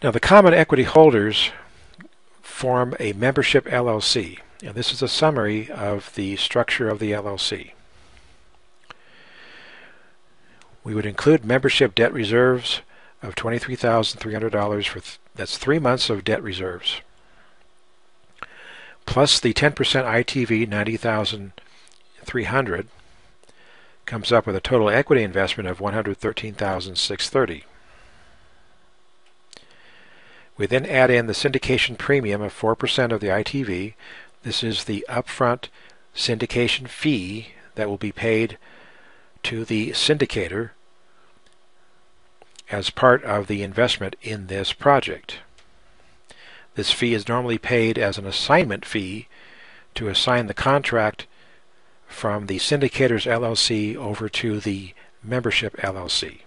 Now, the common equity holders form a membership LLC, and this is a summary of the structure of the LLC. We would include membership debt reserves of $23,300 for that's 3 months of debt reserves, plus the 10% ITV, $90,300, comes up with a total equity investment of $113,630. We then add in the syndication premium of 4% of the ITV. This is the upfront syndication fee that will be paid to the syndicator as part of the investment in this project. This fee is normally paid as an assignment fee to assign the contract from the syndicator's LLC over to the membership LLC.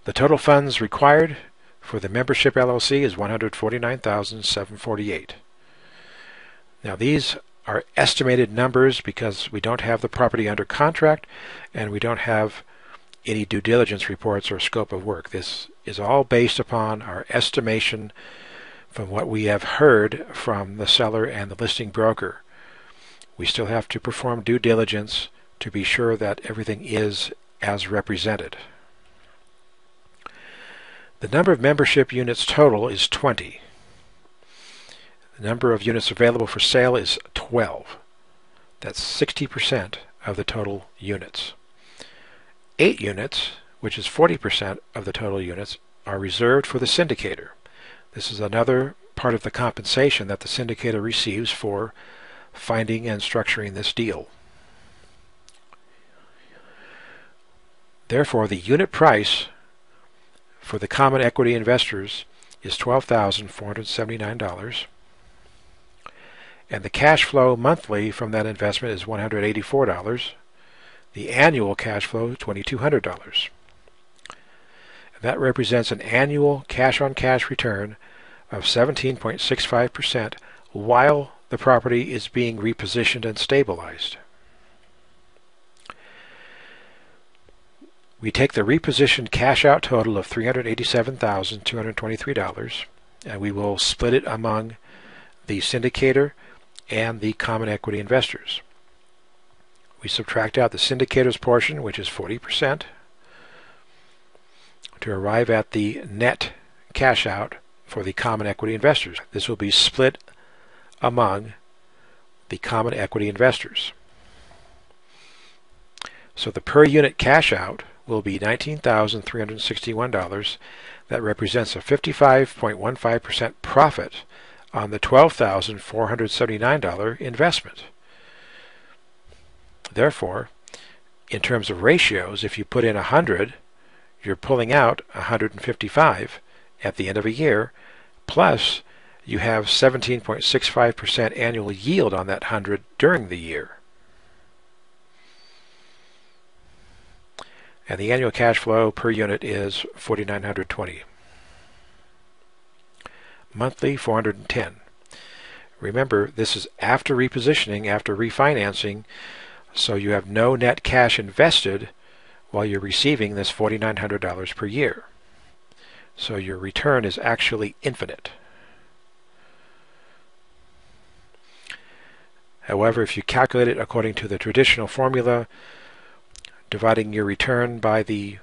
The total funds required for the membership LLC is $149,748. Now, these are estimated numbers because we don't have the property under contract and we don't have any due diligence reports or scope of work. This is all based upon our estimation from what we have heard from the seller and the listing broker. We still have to perform due diligence to be sure that everything is as represented. The number of membership units total is 20. The number of units available for sale is 12. That's 60% of the total units. 8 units, which is 40% of the total units, are reserved for the syndicator. This is another part of the compensation that the syndicator receives for finding and structuring this deal. Therefore, the unit price for the common equity investors is $12,479, and the cash flow monthly from that investment is $184. The annual cash flow is $2,200. That represents an annual cash-on-cash return of 17.65% while the property is being repositioned and stabilized. We take the repositioned cash-out total of $387,223, and we will split it among the syndicator and the common equity investors. We subtract out the syndicator's portion, which is 40%, to arrive at the net cash out for the common equity investors. This will be split among the common equity investors. So the per unit cash out will be $19,361. That represents a 55.15% profit on the $12,479 investment. Therefore, in terms of ratios, if you put in 100, you're pulling out 155 at the end of a year, plus you have 17.65% annual yield on that 100 during the year. And the annual cash flow per unit is $4,920. Monthly, $410. Remember, this is after repositioning, after refinancing, so you have no net cash invested while you're receiving this $4,900 per year. So your return is actually infinite. However, if you calculate it according to the traditional formula, dividing your return by the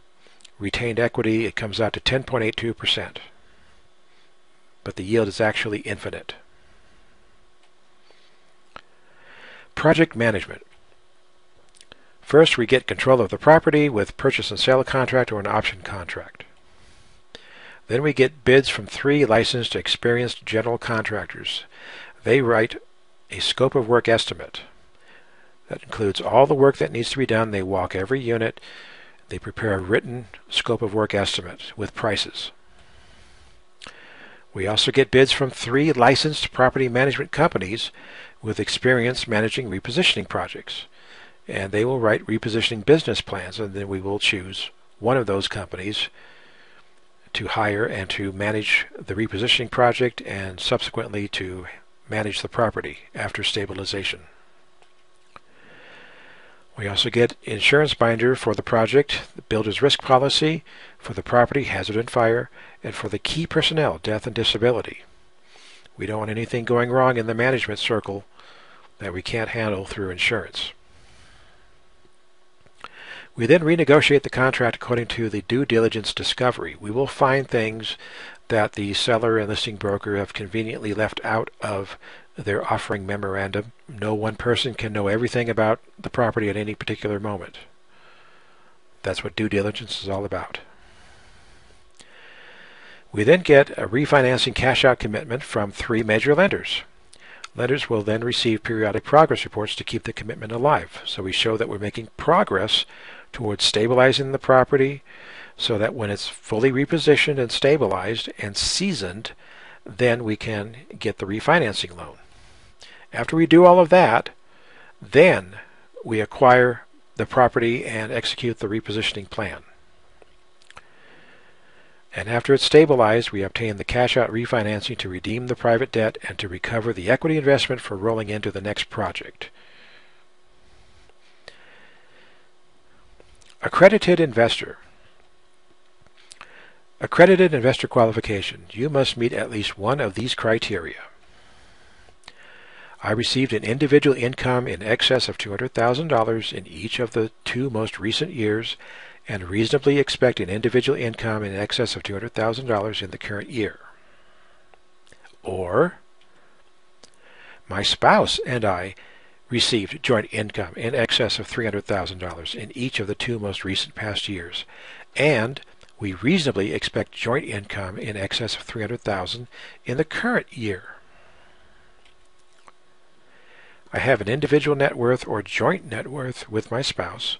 retained equity, it comes out to 10.82%. But the yield is actually infinite. Project management. First, we get control of the property with purchase and sale contract or an option contract. Then we get bids from 3 licensed, experienced general contractors. They write a scope of work estimate. That includes all the work that needs to be done. They walk every unit. They prepare a written scope of work estimate with prices. We also get bids from 3 licensed property management companies with experience managing repositioning projects. And they will write repositioning business plans, and then we will choose one of those companies to hire and to manage the repositioning project and subsequently to manage the property after stabilization. We also get insurance binder for the project, the builder's risk policy, for the property, hazard and fire, and for the key personnel, death and disability. We don't want anything going wrong in the management circle that we can't handle through insurance. We then renegotiate the contract according to the due diligence discovery. We will find things that the seller and listing broker have conveniently left out of their offering memorandum. No one person can know everything about the property at any particular moment. That's what due diligence is all about. We then get a refinancing cash-out commitment from 3 major lenders. Lenders will then receive periodic progress reports to keep the commitment alive. So we show that we're making progress towards stabilizing the property so that when it's fully repositioned and stabilized and seasoned, then we can get the refinancing loan. After we do all of that, then we acquire the property and execute the repositioning plan. And after it's stabilized, we obtain the cash-out refinancing to redeem the private debt and to recover the equity investment for rolling into the next project. Accredited Investor. Accredited Investor qualification. You must meet at least one of these criteria. I received an individual income in excess of $200,000 in each of the 2 most recent years and reasonably expect an individual income in excess of $200,000 in the current year. Or, my spouse and I received joint income in excess of $300,000 in each of the 2 most recent past years, and we reasonably expect joint income in excess of $300,000 in the current year. I have an individual net worth or joint net worth with my spouse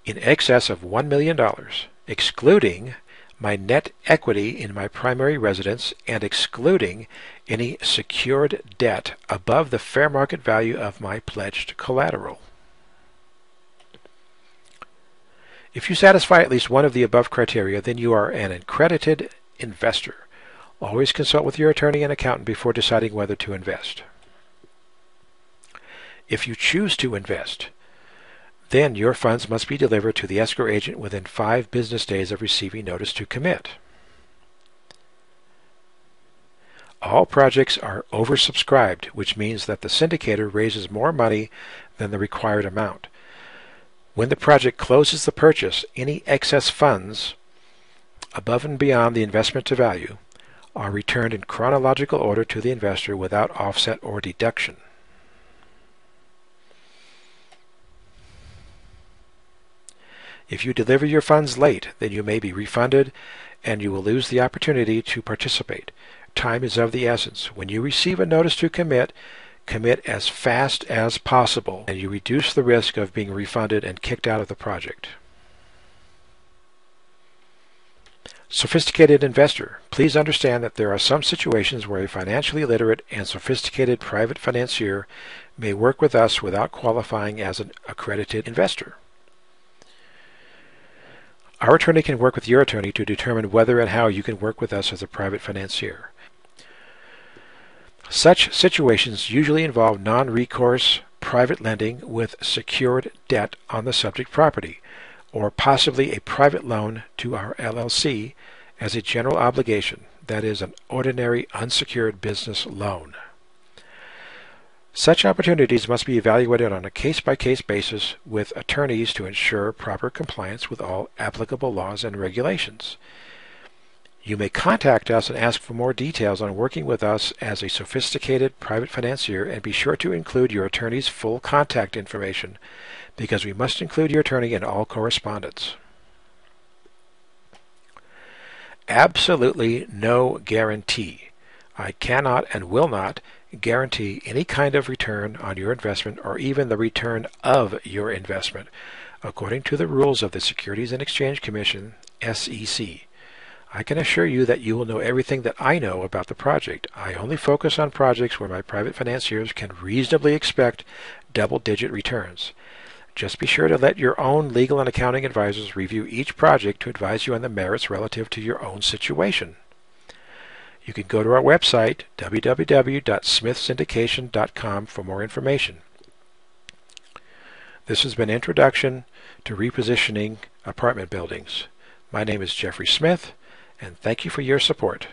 in excess of $1 million, excluding my net equity in my primary residence and excluding any secured debt above the fair market value of my pledged collateral. If you satisfy at least one of the above criteria, then you are an accredited investor. Always consult with your attorney and accountant before deciding whether to invest. If you choose to invest, then your funds must be delivered to the escrow agent within 5 business days of receiving notice to commit. All projects are oversubscribed, which means that the syndicator raises more money than the required amount. When the project closes the purchase, any excess funds above and beyond the investment to value are returned in chronological order to the investor without offset or deduction. If you deliver your funds late, then you may be refunded and you will lose the opportunity to participate. Time is of the essence. When you receive a notice to commit, commit as fast as possible, and you reduce the risk of being refunded and kicked out of the project. Sophisticated investor. Please understand that there are some situations where a financially literate and sophisticated private financier may work with us without qualifying as an accredited investor. Our attorney can work with your attorney to determine whether and how you can work with us as a private financier. Such situations usually involve non-recourse private lending with secured debt on the subject property, or possibly a private loan to our LLC as a general obligation, that is, an ordinary unsecured business loan. Such opportunities must be evaluated on a case-by-case basis with attorneys to ensure proper compliance with all applicable laws and regulations. You may contact us and ask for more details on working with us as a sophisticated private financier, and be sure to include your attorney's full contact information, because we must include your attorney in all correspondence. Absolutely no guarantee. I cannot and will not guarantee any kind of return on your investment or even the return of your investment, according to the rules of the Securities and Exchange Commission, SEC. I can assure you that you will know everything that I know about the project. I only focus on projects where my private financiers can reasonably expect double-digit returns. Just be sure to let your own legal and accounting advisors review each project to advise you on the merits relative to your own situation. You can go to our website, www.smithsyndication.com, for more information. This has been Introduction to Repositioning Apartment Buildings. My name is Jeffrey Smith, and thank you for your support.